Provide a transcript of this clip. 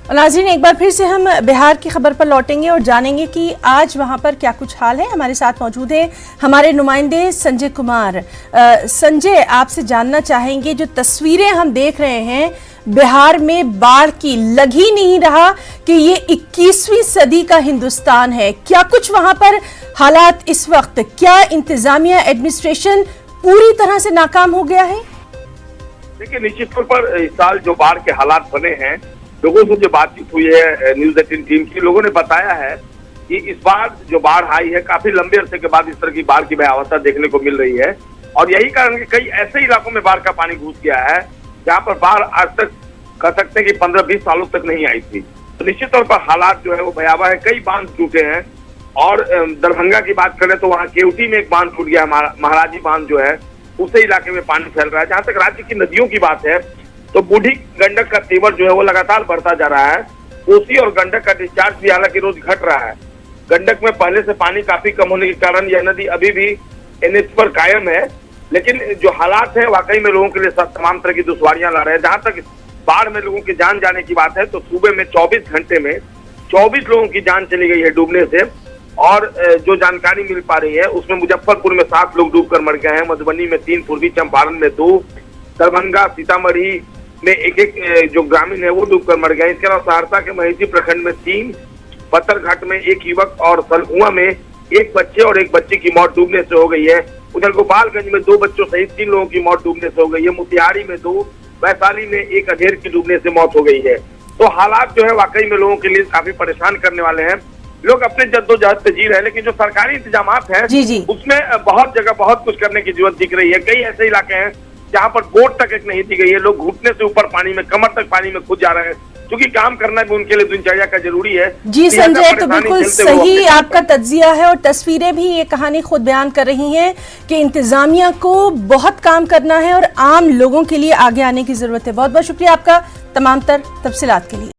नाज़रीन, एक बार फिर से हम बिहार की खबर पर लौटेंगे और जानेंगे कि आज वहां पर क्या कुछ हाल है। हमारे साथ मौजूद है हमारे नुमाइंदे संजय कुमार। संजय, आपसे जानना चाहेंगे, जो तस्वीरें हम देख रहे हैं बिहार में बाढ़ की, लग ही नहीं रहा कि ये 21वीं सदी का हिंदुस्तान है। क्या कुछ वहां पर हालात इस वक्त, क्या इंतजामिया एडमिनिस्ट्रेशन पूरी तरह से नाकाम हो गया है? देखिए, निश्चित तौर पर इस साल जो बाढ़ के हालात बने हैं, लोगों से जो बातचीत हुई है न्यूज़ 18 टीम की, लोगों ने बताया है कि इस बार जो बाढ़ आई है, काफी लंबे अरसे के बाद इस तरह की बाढ़ की भयावहता देखने को मिल रही है। और यही कारण कि कई ऐसे इलाकों में बाढ़ का पानी घुस गया है जहां पर बाढ़ आज तक कह सकते हैं कि 15-20 सालों तक नहीं आई थी। तो निश्चित तौर पर हालात जो है वो भयावह है। कई बांध टूटे हैं और दरभंगा की बात करें तो वहाँ केवटी में एक बांध टूट गया, महाराजी बांध जो है उसे इलाके में पानी फैल रहा है। जहां तक राज्य की नदियों की बात है तो बूढ़ी गंडक का तेवर जो है वो लगातार बढ़ता जा रहा है। कोसी और गंडक का डिस्चार्ज भी हालांकि रोज घट रहा है। गंडक में पहले से पानी काफी कम होने के कारण यह नदी अभी भी एनएच पर कायम है, लेकिन जो हालात है वाकई में लोगों के लिए तमाम तरह की दुश्वारियां ला रहे हैं। जहां तक बाढ़ में लोगों की जान जाने की बात है तो सूबे में 24 घंटे में 24 लोगों की जान चली गई है डूबने से। और जो जानकारी मिल पा रही है उसमें मुजफ्फरपुर में 7 लोग डूबकर मर गए हैं, मधुबनी में 3, पूर्वी चंपारण में 2, दरभंगा सीतामढ़ी में एक जो ग्रामीण है वो डूबकर मर गया। इसके अलावा सहरसा के महिषी प्रखंड में 3, पत्थरघाट में 1 युवक और सलकुआ में 1 बच्चे और 1 बच्ची की मौत डूबने से हो गई है। उधर गोपालगंज में 2 बच्चों सहित 3 लोगों की मौत डूबने से हो गई है। मोतिहारी में 2, वैशाली में 1 अधेड़ की डूबने से मौत हो गई है। तो हालात जो है वाकई में लोगों के लिए काफी परेशान करने वाले हैं। लोग अपने जद्दोजहद पे जी रहे हैं, लेकिन जो सरकारी इंतजाम है उसमें बहुत जगह बहुत कुछ करने की जरूरत दिख रही है। कई ऐसे इलाके हैं जहां पर बोट तक एक नहीं दी गई है। लोग घुटने से ऊपर पानी में, कमर तक पानी में खुद जा रहे हैं, क्योंकि काम करना भी उनके लिए दिनचर्या का जरूरी है। जी संजय, तो बिल्कुल सही आपका तज्जिया है और तस्वीरें भी ये कहानी खुद बयान कर रही हैं कि इंतजामिया को बहुत काम करना है और आम लोगों के लिए आगे आने की जरूरत है। बहुत बहुत शुक्रिया आपका तमाम तर तफसीलात के लिए।